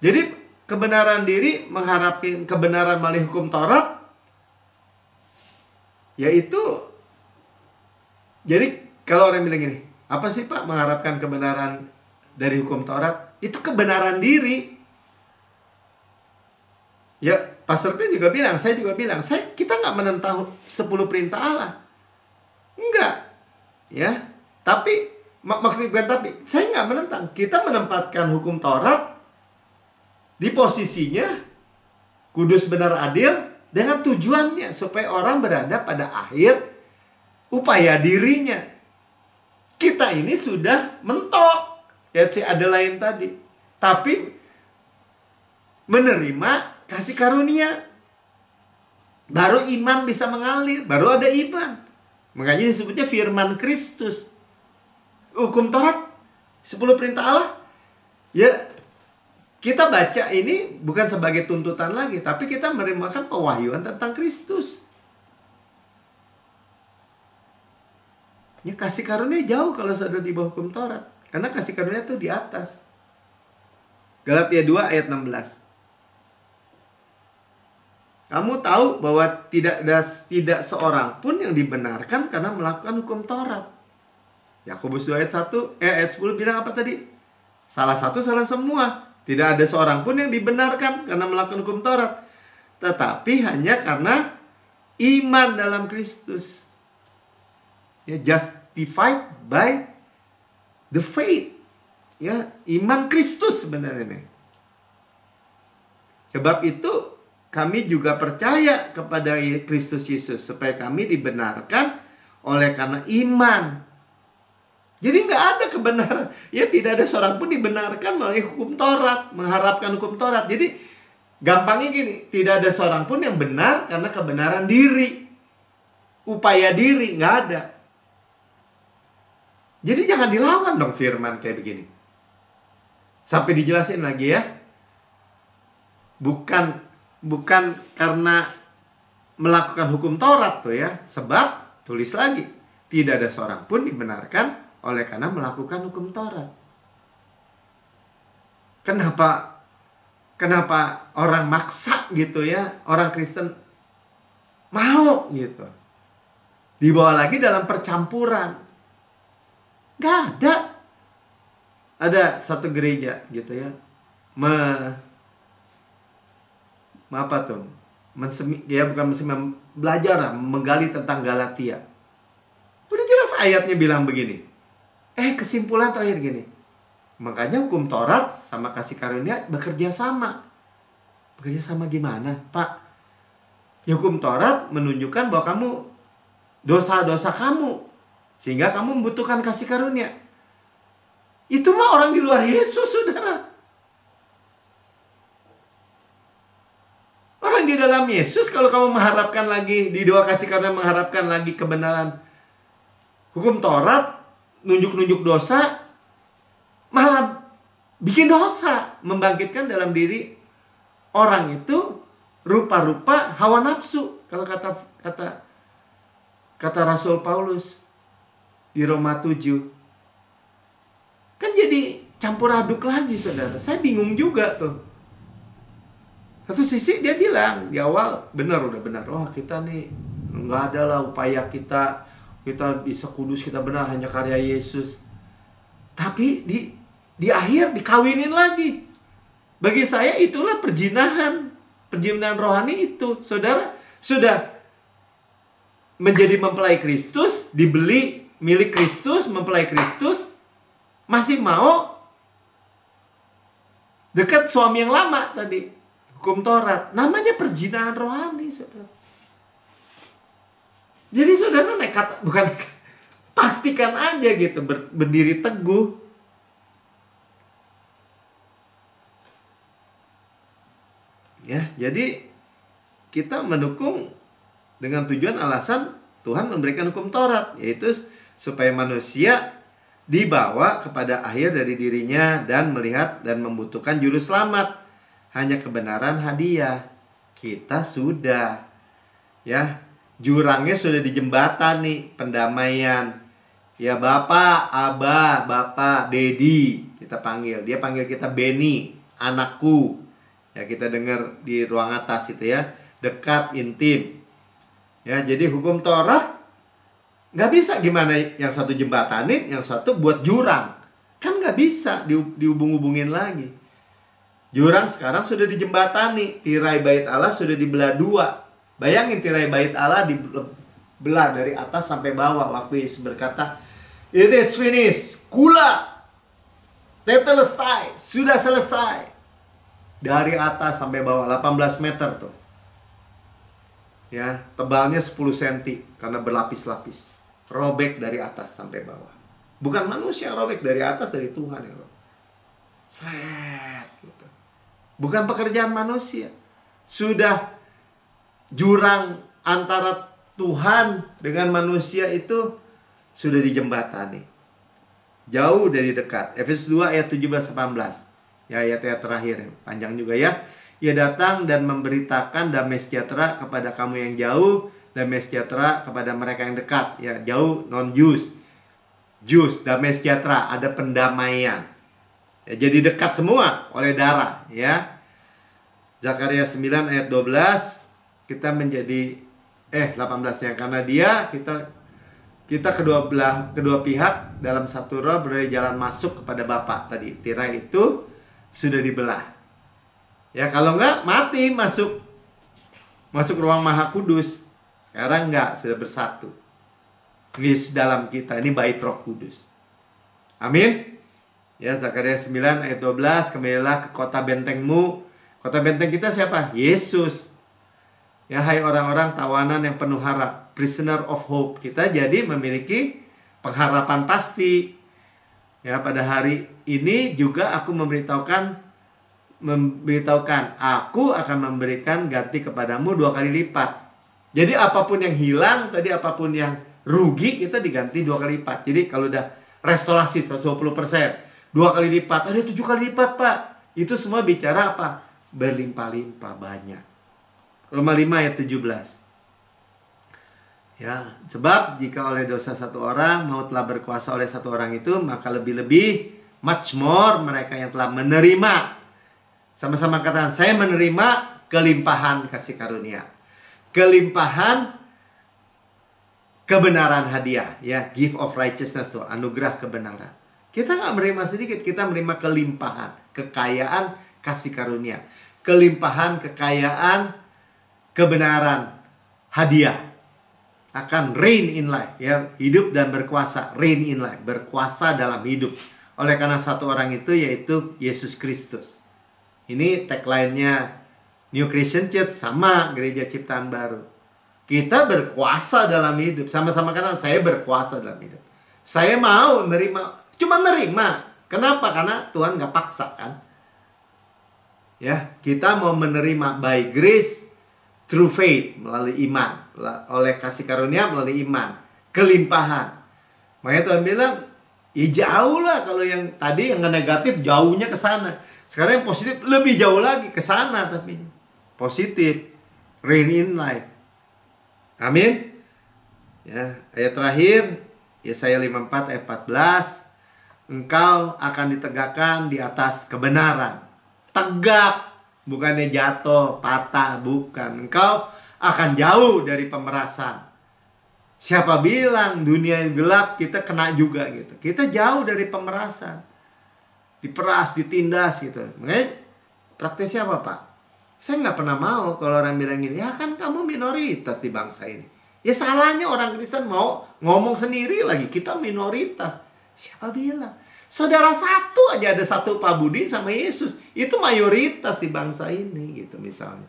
Jadi, kebenaran diri mengharapkan kebenaran melalui hukum Taurat, yaitu, jadi kalau orang bilang gini, apa sih Pak mengharapkan kebenaran dari hukum Taurat? Itu kebenaran diri. Ya, Pastor Pin juga bilang, saya juga bilang, kita nggak menentang 10 perintah Allah. Enggak. Ya, tapi, maksudnya bukan tapi, saya nggak menentang. Kita menempatkan hukum Taurat di posisinya kudus, benar, adil, dengan tujuannya supaya orang berada pada akhir upaya dirinya. Kita ini sudah mentok, ya si ada lain tadi, tapi menerima kasih karunia, baru iman bisa mengalir, baru ada iman. Makanya disebutnya firman Kristus. Hukum Taurat, 10 perintah Allah, ya kita baca ini bukan sebagai tuntutan lagi, tapi kita menerima pewahyuan tentang Kristus. Ya, kasih karunia jauh kalau sudah di bawah hukum Taurat, karena kasih karunia itu di atas. Galatia 2 ayat 16. Kamu tahu bahwa tidak seorang pun yang dibenarkan karena melakukan hukum Taurat. Yakobus 2 ayat 1, ayat 10 bilang apa tadi? Salah satu, salah semua. Tidak ada seorang pun yang dibenarkan karena melakukan hukum Taurat, tetapi hanya karena iman dalam Kristus. Ya, justified by the faith. Ya, iman Kristus sebenarnya. Sebab itu kami juga percaya kepada Kristus Yesus supaya kami dibenarkan oleh karena iman. Jadi nggak ada kebenaran. Ya, tidak ada seorang pun dibenarkan melalui hukum Taurat, mengharapkan hukum Taurat. Jadi gampangnya gini, tidak ada seorang pun yang benar karena kebenaran diri, upaya diri, nggak ada. Jadi jangan dilawan dong firman kayak begini. Sampai dijelasin lagi ya. Bukan karena melakukan hukum Taurat tuh ya. Sebab tulis lagi, tidak ada seorang pun dibenarkan oleh karena melakukan hukum Taurat. Kenapa orang maksa gitu ya, orang Kristen mau gitu, dibawa lagi dalam percampuran? Gak ada. Ada satu gereja gitu ya, belajar menggali tentang Galatia. Udah jelas ayatnya bilang begini. Kesimpulan terakhir gini. Makanya hukum Taurat sama kasih karunia bekerja sama. Bekerja sama gimana, Pak? Ya, hukum Taurat menunjukkan bahwa kamu dosa-dosa kamu, sehingga kamu membutuhkan kasih karunia. Itu mah orang di luar Yesus, saudara. Orang di dalam Yesus, kalau kamu mengharapkan lagi di doa kasih karunia, mengharapkan lagi kebenaran hukum Taurat, nunjuk-nunjuk dosa, malah bikin dosa, membangkitkan dalam diri orang itu rupa-rupa hawa nafsu. Kalau kata Rasul Paulus di Roma 7. Kan jadi campur aduk lagi, saudara. Saya bingung juga tuh. Satu sisi dia bilang di awal udah benar. Wah, kita nih nggak ada lah upaya kita bisa kudus, kita benar hanya karya Yesus. Tapi di akhir dikawinin lagi. Bagi saya itulah perjinahan rohani itu. Saudara sudah menjadi mempelai Kristus, dibeli milik Kristus, mempelai Kristus, masih mau dekat suami yang lama tadi, hukum Taurat. Namanya perjinahan rohani, saudara. Jadi saudara pastikan aja gitu, berdiri teguh. Ya, jadi kita mendukung dengan tujuan alasan Tuhan memberikan hukum Taurat, yaitu supaya manusia dibawa kepada akhir dari dirinya dan melihat dan membutuhkan juru selamat. Hanya kebenaran hadiah. Kita sudah, ya, jurangnya sudah dijembatani, pendamaian. Ya, Bapak, Abah, Bapak, Dedi kita panggil. Dia panggil kita Beni, anakku. Ya, kita dengar di ruang atas itu ya, dekat, intim. Ya, jadi hukum Taurat nggak bisa gimana, yang satu jembatanin, yang satu buat jurang. Kan nggak bisa dihubung-hubungin lagi. Jurang sekarang sudah dijembatani, tirai bait Allah sudah dibelah dua. Bayangin tirai bait Allah dibelah dari atas sampai bawah waktu Yesus berkata, "It is finished." Kula tetelestai, sudah selesai. Dari atas sampai bawah 18 meter tuh. Ya, tebalnya 10 cm karena berlapis-lapis. Robek dari atas sampai bawah. Bukan manusia yang robek, dari atas, dari Tuhan yang robek. Seret gitu. Bukan pekerjaan manusia. Sudah jurang antara Tuhan dengan manusia itu sudah dijembatani. Jauh dari dekat. Efesus 2 ayat 17-18. Ya, ayat-ayat terakhir, panjang juga ya. Ia datang dan memberitakan damai sejahtera kepada kamu yang jauh, damai sejahtera kepada mereka yang dekat. Ya, jauh non-Jews. Jews, damai sejahtera, ada pendamaian. Ya, jadi dekat semua oleh darah, ya. Zakaria 9 ayat 12, kita menjadi 18-nya, karena dia kita kedua pihak dalam satu roh berada jalan masuk kepada Bapa tadi. Tirai itu sudah dibelah. Ya, kalau enggak mati masuk ruang Maha Kudus. Sekarang enggak, sudah bersatu. Ini dalam kita, ini bait Roh Kudus. Amin. Ya, Zakaria 9 ayat 12, kembalilah ke kota bentengmu. Kota benteng kita siapa? Yesus. Ya, hai orang-orang tawanan yang penuh harap, prisoner of hope. Kita jadi memiliki pengharapan pasti. Ya, pada hari ini juga aku memberitahukan, aku akan memberikan ganti kepadamu 2 kali lipat. Jadi apapun yang hilang tadi, apapun yang rugi, kita diganti 2 kali lipat. Jadi kalau udah restorasi 120%, 2 kali lipat, ada 7 kali lipat, Pak. Itu semua bicara apa? Berlimpah-limpah banyak. Roma 5 ayat 17. Ya, sebab jika oleh dosa satu orang maut telah berkuasa oleh satu orang itu, maka lebih-lebih, much more, mereka yang telah menerima. Sama-sama katakan, saya menerima kelimpahan kasih karunia, kelimpahan kebenaran hadiah, ya, gift of righteousness tuh, anugerah kebenaran. Kita nggak menerima sedikit, kita menerima kelimpahan, kekayaan kasih karunia, kelimpahan kekayaan kebenaran hadiah. Akan reign in life, ya, hidup dan berkuasa, reign in life, berkuasa dalam hidup. Oleh karena satu orang itu, yaitu Yesus Kristus. Ini tagline-nya New Christian Church sama Gereja Ciptaan Baru. Kita berkuasa dalam hidup. Sama-sama kata, saya berkuasa dalam hidup. Saya mau nerima, cuma nerima. Kenapa? Karena Tuhan gak paksa kan. Ya, kita mau menerima by grace through faith, melalui iman, oleh kasih karunia melalui iman, kelimpahan. Makanya Tuhan bilang, ya jauh lah, kalau yang tadi yang negatif jauhnya ke sana. Sekarang yang positif lebih jauh lagi ke sana, tapi positif, reign in life. Amin. Ya, ayat terakhir Yesaya 54 ayat 14, engkau akan ditegakkan di atas kebenaran. Tegak. Bukannya jatuh, patah, bukan. Engkau akan jauh dari pemerasan. Siapa bilang dunia yang gelap kita kena juga gitu. Kita jauh dari pemerasan. Diperas, ditindas gitu. Makanya praktisnya apa, Pak? Saya nggak pernah mau kalau orang bilang gini, ya kan kamu minoritas di bangsa ini. Ya salahnya orang Kristen mau ngomong sendiri lagi, kita minoritas. Siapa bilang? Saudara satu aja ada satu Pak Budi sama Yesus. Itu mayoritas di bangsa ini gitu misalnya.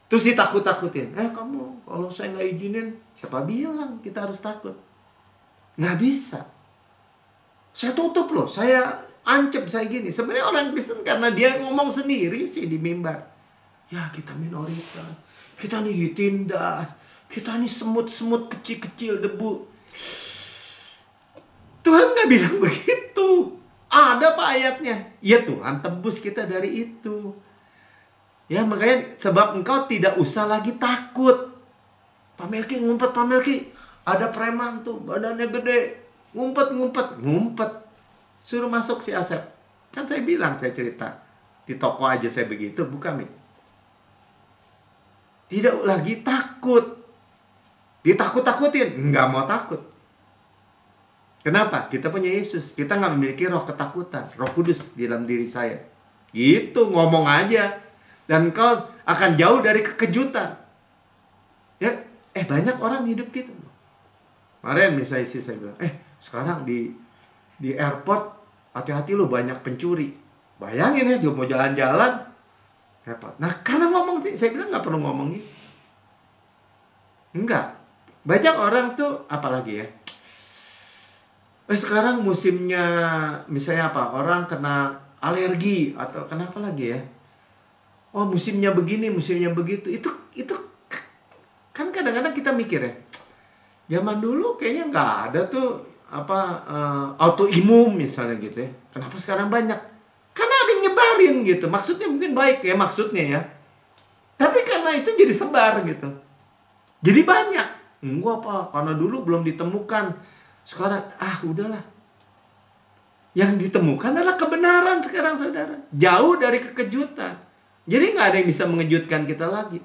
Terus ditakut-takutin. Kamu kalau saya nggak izinin, siapa bilang kita harus takut? Nggak bisa. Saya tutup loh, saya ancam, saya gini. Sebenarnya orang Kristen karena dia ngomong sendiri sih di mimbar. Ya kita minoritas, kita nih ditindas, kita nih semut-semut kecil-kecil debu. Tuhan nggak bilang begitu. Ada Pak ayatnya. Ya Tuhan tebus kita dari itu. Ya makanya sebab engkau tidak usah lagi takut. Pak Melki ngumpet, Pak Melki. Ada preman tuh, badannya gede. Ngumpet. Suruh masuk si Asep. Kan saya bilang, saya cerita. Di toko aja saya begitu, buka Mik. Tidak lagi takut. Ditakut-takutin. Nggak mau takut. Kenapa? Kita punya Yesus. Kita nggak memiliki roh ketakutan. Roh Kudus di dalam diri saya. Gitu, ngomong aja. Dan kau akan jauh dari kekejutan. Ya, banyak orang hidup gitu. Kemarin misalnya istri saya bilang, sekarang di airport hati-hati lo banyak pencuri. Bayangin ya, dia mau jalan-jalan repot. Nah, karena ngomong, saya bilang nggak perlu ngomong gitu. Enggak. Banyak orang tuh, apalagi ya, sekarang musimnya misalnya apa, orang kena alergi atau kenapa lagi ya, musimnya begini, musimnya begitu. Itu kan kadang-kadang kita mikir ya, zaman dulu kayaknya nggak ada tuh autoimun misalnya gitu ya. Kenapa sekarang banyak? Karena ada yang nyebarin gitu. Maksudnya mungkin baik ya, maksudnya ya. Tapi karena itu jadi sebar gitu. Jadi banyak. Enggak apa, karena dulu belum ditemukan. Sekarang, udahlah. Yang ditemukan adalah kebenaran sekarang, saudara. Jauh dari kekejutan. Jadi nggak ada yang bisa mengejutkan kita lagi.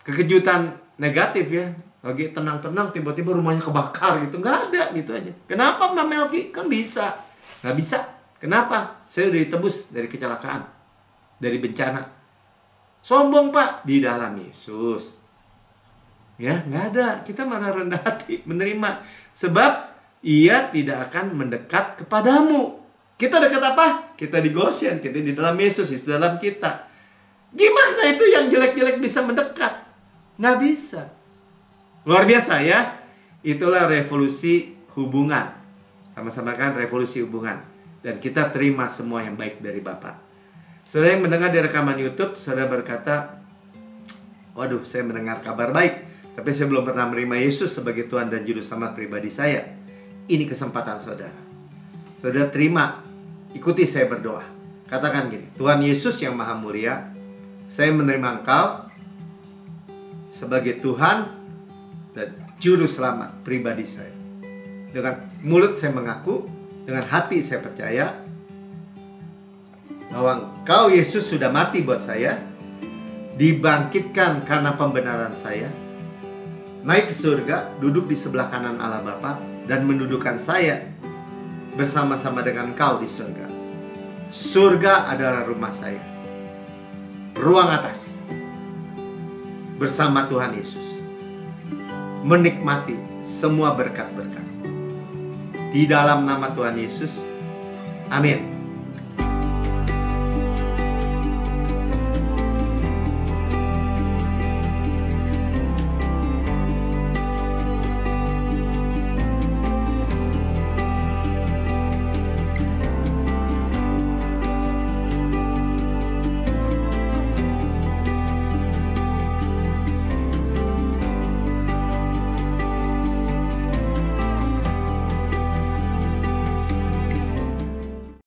Kekejutan negatif ya. Lagi tenang-tenang, tiba-tiba rumahnya kebakar gitu. Nggak ada gitu aja. Kenapa Mbak Melki? Kan bisa. Nggak bisa. Kenapa? Saya udah ditebus dari kecelakaan. Dari bencana. Sombong Pak. Di dalam Yesus. Ya, nggak ada. Kita mana rendah hati menerima. Sebab ia tidak akan mendekat kepadamu. Kita dekat apa? Kita di Goshen, kita di dalam Yesus, di dalam kita. Gimana itu yang jelek-jelek bisa mendekat? Nggak bisa. Luar biasa ya. Itulah revolusi hubungan. Sama-sama kan revolusi hubungan. Dan kita terima semua yang baik dari Bapa. Saudara yang mendengar di rekaman YouTube, saudara berkata, waduh, saya mendengar kabar baik. Tapi saya belum pernah menerima Yesus sebagai Tuhan dan Juru Selamat pribadi saya. Ini kesempatan saudara. Saudara terima, ikuti saya berdoa. Katakan gini, Tuhan Yesus yang Maha Mulia, saya menerima Engkau sebagai Tuhan dan Juru Selamat pribadi saya. Dengan mulut saya mengaku, dengan hati saya percaya bahwa Engkau Yesus sudah mati buat saya, dibangkitkan karena pembenaran saya, naik ke surga, duduk di sebelah kanan Allah Bapa, dan mendudukkan saya bersama-sama dengan Engkau di surga. Surga adalah rumah saya. Ruang atas. Bersama Tuhan Yesus. Menikmati semua berkat-berkat. Di dalam nama Tuhan Yesus. Amin.